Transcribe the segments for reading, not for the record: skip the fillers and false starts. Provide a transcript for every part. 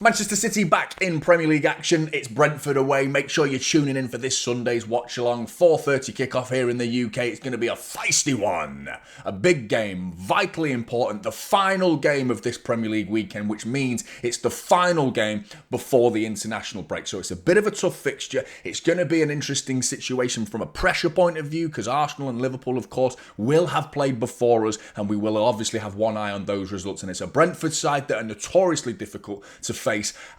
Manchester City back in Premier League action. It's Brentford away. Make sure you're tuning in for this Sunday's watch along. 4:30 kickoff here in the UK. It's going to be a feisty one. A big game, vitally important. The final game of this Premier League weekend, which means it's the final game before the international break. So it's a bit of a tough fixture. It's going to be an interesting situation from a pressure point of view because Arsenal and Liverpool, of course, will have played before us and we will obviously have one eye on those results. And it's a Brentford side that are notoriously difficult to face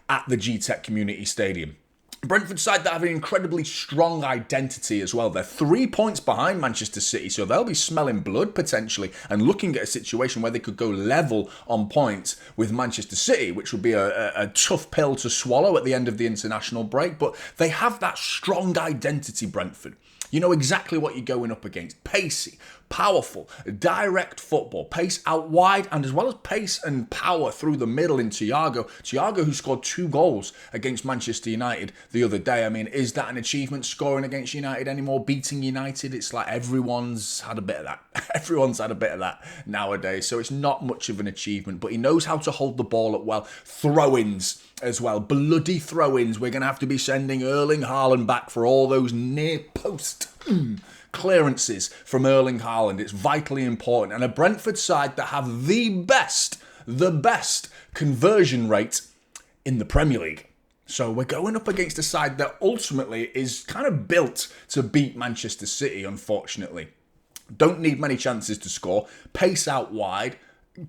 at the G-Tech Community Stadium. Brentford side that have an incredibly strong identity as well. They're 3 points behind Manchester City, so they'll be smelling blood potentially and looking at a situation where they could go level on points with Manchester City, which would be a tough pill to swallow at the end of the international break. But they have that strong identity, Brentford. You know exactly what you're going up against. Pacey, powerful, direct football. Pace out wide and as well as pace and power through the middle in Thiago. Thiago, who scored 2 goals against Manchester United the other day. I mean, is that an achievement, scoring against United anymore? Beating United? It's like everyone's had a bit of that. Everyone's had a bit of that nowadays. So it's not much of an achievement. But he knows how to hold the ball up well. Throw-ins as well. Bloody throw-ins. We're going to have to be sending Erling Haaland back for all those near post clearances from Erling Haaland. It's vitally important. And a Brentford side that have the best conversion rate in the Premier League. So we're going up against a side that ultimately is kind of built to beat Manchester City, unfortunately. Don't need many chances to score. Pace out wide,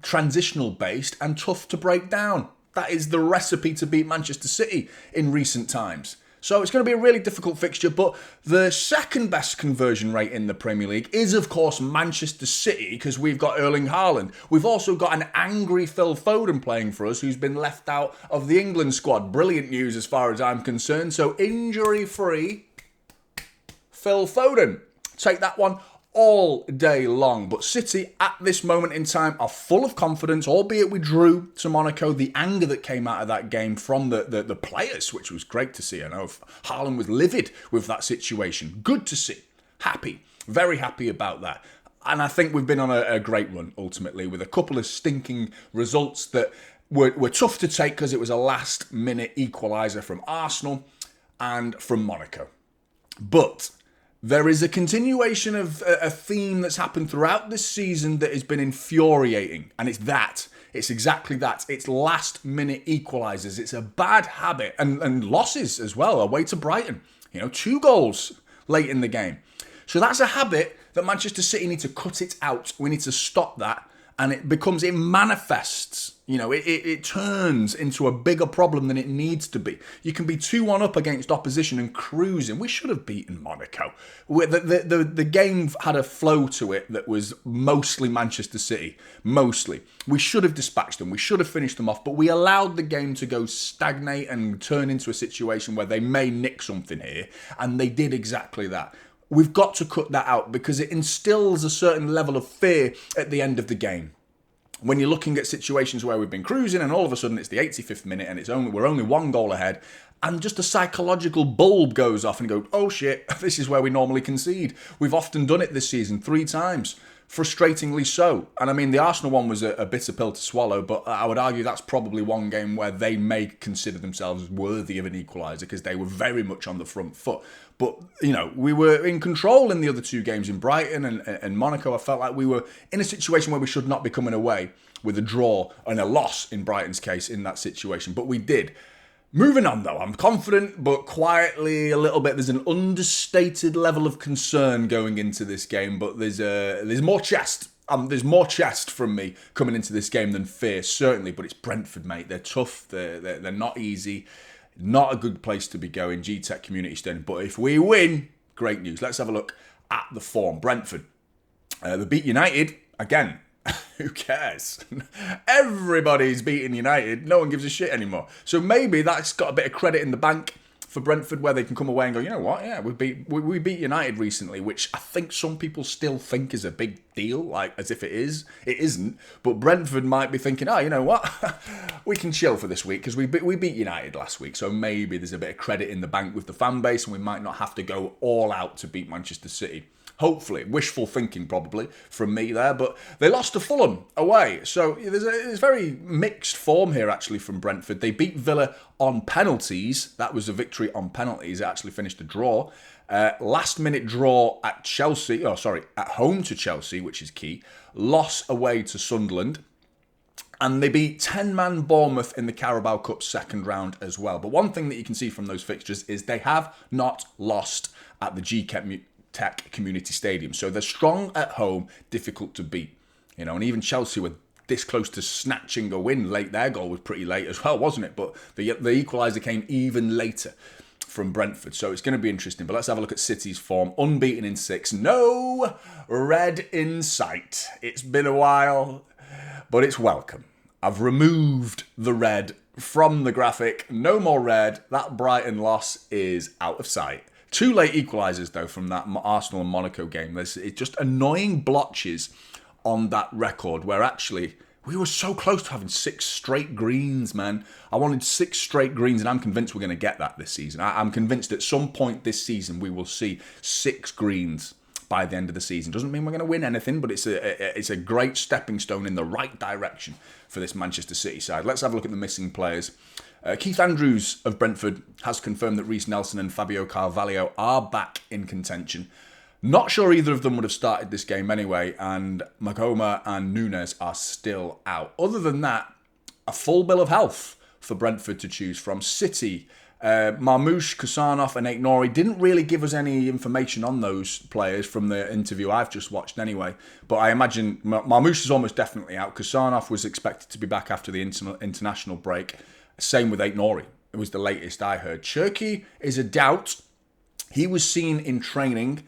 transitional based, and tough to break down. That is the recipe to beat Manchester City in recent times. So it's going to be a really difficult fixture, but the second best conversion rate in the Premier League is, of course, Manchester City, because we've got Erling Haaland. We've also got an angry Phil Foden playing for us, who's been left out of the England squad. Brilliant news as far as I'm concerned. So injury-free Phil Foden. Take that one all day long. But City at this moment in time are full of confidence, albeit we drew to Monaco. The anger that came out of that game from the players, which was great to see. I know Haaland was livid with that situation. Good to see. Happy. Very happy about that. And I think we've been on a great run, ultimately, with a couple of stinking results that were tough to take because it was a last-minute equaliser from Arsenal and from Monaco. But there is a continuation of a theme that's happened throughout this season that has been infuriating. And it's that. It's exactly that. It's last-minute equalisers. It's a bad habit. And losses as well, away to Brighton. 2 goals late in the game. So that's a habit that Manchester City need to cut it out. We need to stop that. And it manifests. It turns into a bigger problem than it needs to be. You can be 2-1 up against opposition and cruising. We should have beaten Monaco. The game had a flow to it that was mostly Manchester City. Mostly. We should have dispatched them. We should have finished them off. But we allowed the game to go stagnate and turn into a situation where they may nick something here. And they did exactly that. We've got to cut that out because it instills a certain level of fear at the end of the game. When you're looking at situations where we've been cruising and all of a sudden it's the 85th minute and we're only 1 goal ahead and just a psychological bulb goes off and you go, oh shit, this is where we normally concede. We've often done it this season 3 times. Frustratingly so. And I mean, the Arsenal one was a bitter pill to swallow, but I would argue that's probably one game where they may consider themselves worthy of an equaliser because they were very much on the front foot. But, we were in control in the other 2 games in Brighton and Monaco. I felt like we were in a situation where we should not be coming away with a draw and a loss in Brighton's case in that situation. But we did. Moving on, though, I'm confident, but quietly a little bit. There's an understated level of concern going into this game, but there's more chest. There's more chest from me coming into this game than fear, certainly. But it's Brentford, mate. They're tough. They're not easy. Not a good place to be going, G-Tech Community Stadium. But if we win, great news. Let's have a look at the form. Brentford. They beat United again. Who cares? Everybody's beating United. No one gives a shit anymore. So maybe that's got a bit of credit in the bank for Brentford where they can come away and go, you know what? Yeah, we beat United recently, which I think some people still think is a big deal, like as if it is. It isn't. But Brentford might be thinking, oh, you know what? We can chill for this week because we beat United last week. So maybe there's a bit of credit in the bank with the fan base and we might not have to go all out to beat Manchester City. Hopefully. Wishful thinking probably from me there, but they lost to Fulham away. So there's very mixed form here actually from Brentford. They beat Villa on penalties. That was a victory on penalties. It actually finished a draw. Last minute draw at Chelsea, at home to Chelsea, which is key. Loss away to Sunderland. And they beat 10-man Bournemouth in the Carabao Cup second round as well. But one thing that you can see from those fixtures is they have not lost at the Tech Community Stadium. So they're strong at home, difficult to beat. And even Chelsea were this close to snatching a win late. Their goal was pretty late as well, wasn't it? But the equaliser came even later from Brentford. So it's going to be interesting. But let's have a look at City's form. Unbeaten in 6. No red in sight. It's been a while, but it's welcome. I've removed the red from the graphic. No more red. That Brighton loss is out of sight. 2 late equalisers, though, from that Arsenal and Monaco game. It's just annoying blotches on that record where actually we were so close to having 6 straight greens, man. I wanted 6 straight greens, and I'm convinced we're going to get that this season. I'm convinced at some point this season we will see 6 greens by the end of the season. Doesn't mean we're going to win anything, but it's a great stepping stone in the right direction for this Manchester City side. Let's have a look at the missing players. Keith Andrews of Brentford has confirmed that Reece Nelson and Fabio Carvalho are back in contention. Not sure either of them would have started this game anyway, and Magoma and Nunes are still out. Other than that, a full bill of health for Brentford to choose from. City, Marmoush, Kusanov and Aït-Nouri didn't really give us any information on those players from the interview I've just watched anyway. But I imagine Marmoush is almost definitely out. Kusanov was expected to be back after the international break. Same with Aït-Nouri. It was the latest I heard. Cherki is a doubt. He was seen in training.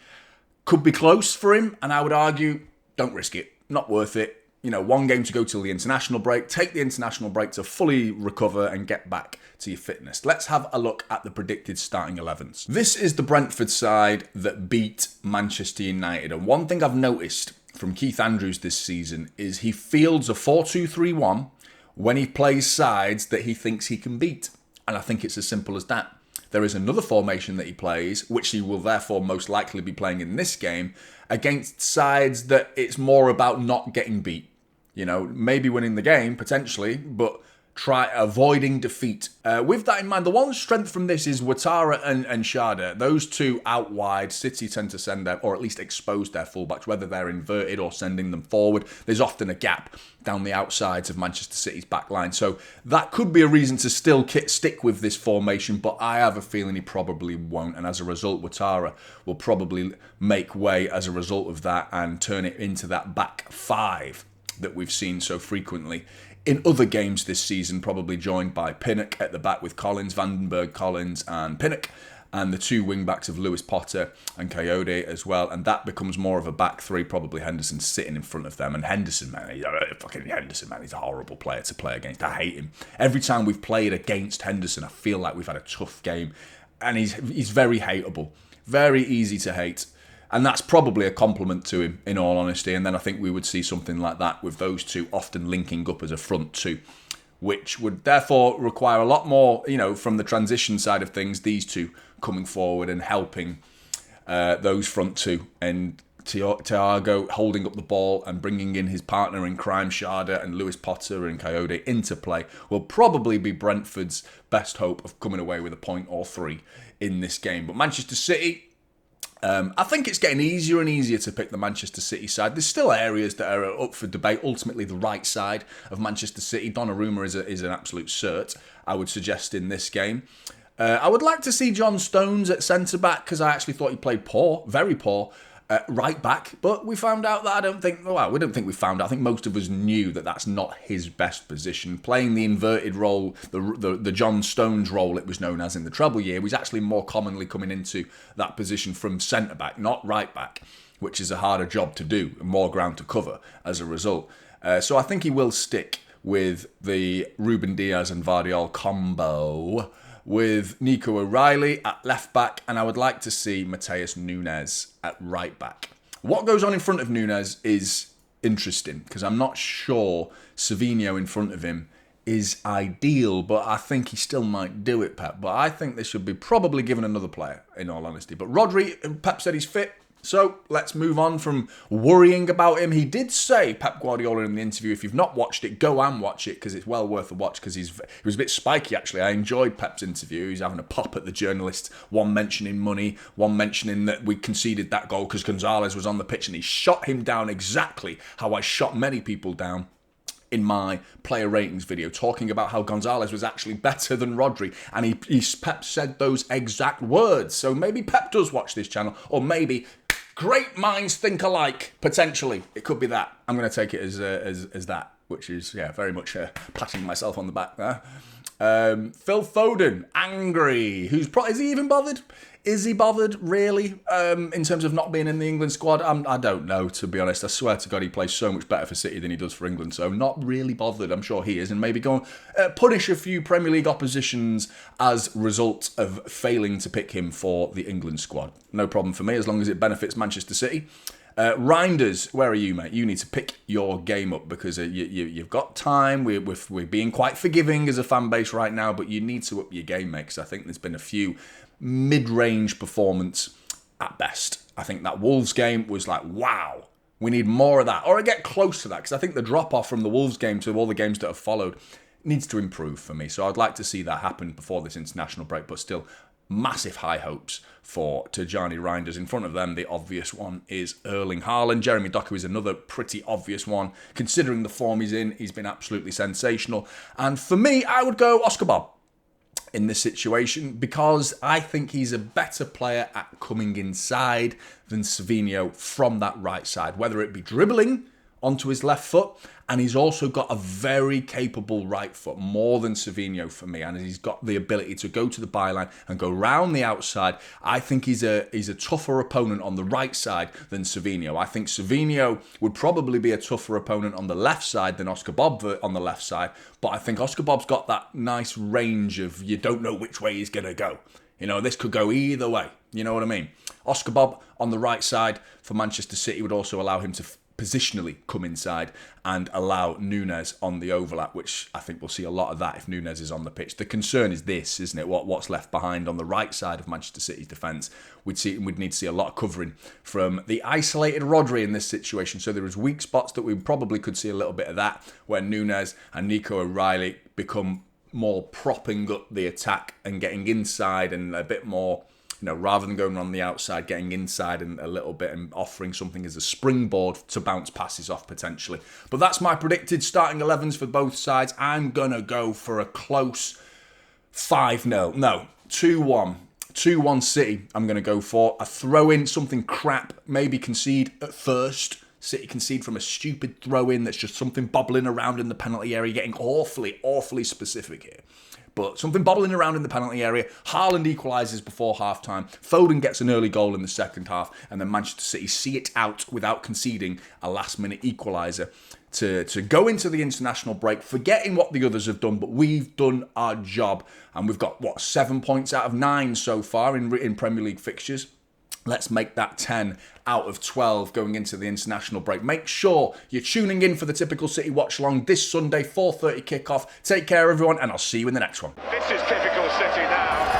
Could be close for him, and I would argue, don't risk it. Not worth it. 1 game to go till the international break. Take the international break to fully recover and get back to your fitness. Let's have a look at the predicted starting 11s. This is the Brentford side that beat Manchester United. And one thing I've noticed from Keith Andrews this season is he fields a 4-2-3-1 when he plays sides that he thinks he can beat. And I think it's as simple as that. There is another formation that he plays, which he will therefore most likely be playing in this game, against sides that it's more about not getting beat. Maybe winning the game, potentially, but try avoiding defeat. With that in mind, the one strength from this is Ouattara and Sharda. Those two out wide, City tend to send them, or at least expose their fullbacks, whether they're inverted or sending them forward. There's often a gap down the outsides of Manchester City's back line. So that could be a reason to still stick with this formation, but I have a feeling he probably won't. And as a result, Ouattara will probably make way as a result of that and turn it into that back 5 that we've seen so frequently in other games this season, probably joined by Pinnock at the back with Collins, Vandenberg, Collins and Pinnock, and the 2 wing-backs of Lewis Potter and Coyote as well, and that becomes more of a back 3, probably Henderson sitting in front of them, and Henderson, man, he's a horrible player to play against. I hate him. Every time we've played against Henderson, I feel like we've had a tough game, and he's very hateable, very easy to hate. And that's probably a compliment to him, in all honesty. And then I think we would see something like that with those two often linking up as a front 2, which would therefore require a lot more, from the transition side of things, these two coming forward and helping those front 2. And Thiago holding up the ball and bringing in his partner in crime, Sharda, and Lewis Potter and Coyote into play will probably be Brentford's best hope of coming away with a point or 3 in this game. But Manchester City, I think it's getting easier and easier to pick the Manchester City side. There's still areas that are up for debate. Ultimately, the right side of Manchester City, Donnarumma is an absolute cert, I would suggest, in this game. I would like to see John Stones at centre-back because I actually thought he played poor, very poor, right back. But we found out that we don't think we found out. I think most of us knew that that's not his best position. Playing the inverted role, the John Stones role it was known as in the treble year, was actually more commonly coming into that position from centre-back, not right-back, which is a harder job to do and more ground to cover as a result. So I think he will stick with the Ruben Diaz and Vardiol combo, with Nico O'Reilly at left back, and I would like to see Matheus Nunes at right back. What goes on in front of Nunes is interesting, because I'm not sure Savinho in front of him is ideal, but I think he still might do it, Pep. But I think they should be probably given another player, in all honesty. But Rodri, Pep said he's fit, So let's move on from worrying about him. He did say, Pep Guardiola, in the interview, if you've not watched it, go and watch it because it's well worth a watch because he was a bit spiky, actually. I enjoyed Pep's interview. He's having a pop at the journalist, one mentioning money, one mentioning that we conceded that goal because Gonzalez was on the pitch, and he shot him down exactly how I shot many people down in my player ratings video, talking about how Gonzalez was actually better than Rodri, and Pep said those exact words. So maybe Pep does watch this channel, or maybe great minds think alike, potentially. It could be that. I'm going to take it as that, which is, very much patting myself on the back there. Phil Foden, angry. Is he even bothered? Is he bothered, really, in terms of not being in the England squad? I don't know, to be honest. I swear to God, he plays so much better for City than he does for England, so not really bothered. I'm sure he is, and maybe go and punish a few Premier League oppositions as a result of failing to pick him for the England squad. No problem for me, as long as it benefits Manchester City. Reinders, where are you, mate? You need to pick your game up because you've got time. We're being quite forgiving as a fan base right now, but you need to up your game, mate, because I think there's been a few mid-range performance at best. I think that Wolves game was like, wow, we need more of that, or get close to that, because I think the drop-off from the Wolves game to all the games that have followed needs to improve for me. So I'd like to see that happen before this international break, but still massive high hopes for Tijani Reinders. In front of them, the obvious one is Erling Haaland. Jeremy Doku is another pretty obvious one. Considering the form he's in, he's been absolutely sensational. And for me, I would go Oscar Bob in this situation, because I think he's a better player at coming inside than Savinho from that right side, whether it be dribbling onto his left foot, and he's also got a very capable right foot, more than Savinho for me, and he's got the ability to go to the byline and go round the outside. I think he's a tougher opponent on the right side than Savinho. I think Savinho would probably be a tougher opponent on the left side than Oscar Bob on the left side, but I think Oscar Bob's got that nice range of you don't know which way he's going to go. You know, this could go either way. You know what I mean? Oscar Bob on the right side for Manchester City would also allow him to positionally come inside and allow Nunes on the overlap, which I think we'll see a lot of that if Nunes is on the pitch. The concern is this, isn't it? What's left behind on the right side of Manchester City's defence? We'd need to see a lot of covering from the isolated Rodri in this situation. So there is weak spots that we probably could see a little bit of that, where Nunes and Nico O'Reilly become more propping up the attack and getting inside and a bit more, rather than going on the outside, getting inside and a little bit and offering something as a springboard to bounce passes off potentially. But that's my predicted starting 11s for both sides. I'm going to go for a close 5-0. No, 2-1. 2-1 City, I'm going to go for. A throw-in, something crap, maybe concede at first. City concede from a stupid throw-in that's just something bobbling around in the penalty area, getting awfully specific here. But something bobbling around in the penalty area. Haaland equalises before half-time. Foden gets an early goal in the second half. And then Manchester City see it out without conceding a last-minute equaliser to go into the international break, forgetting what the others have done. But we've done our job. And we've got, 7 points out of 9 so far in Premier League fixtures. Let's make that 10 out of 12 going into the international break. Make sure you're tuning in for the Typical City watch along this Sunday, 4:30 kickoff. Take care, everyone, and I'll see you in the next one. This is Typical City now.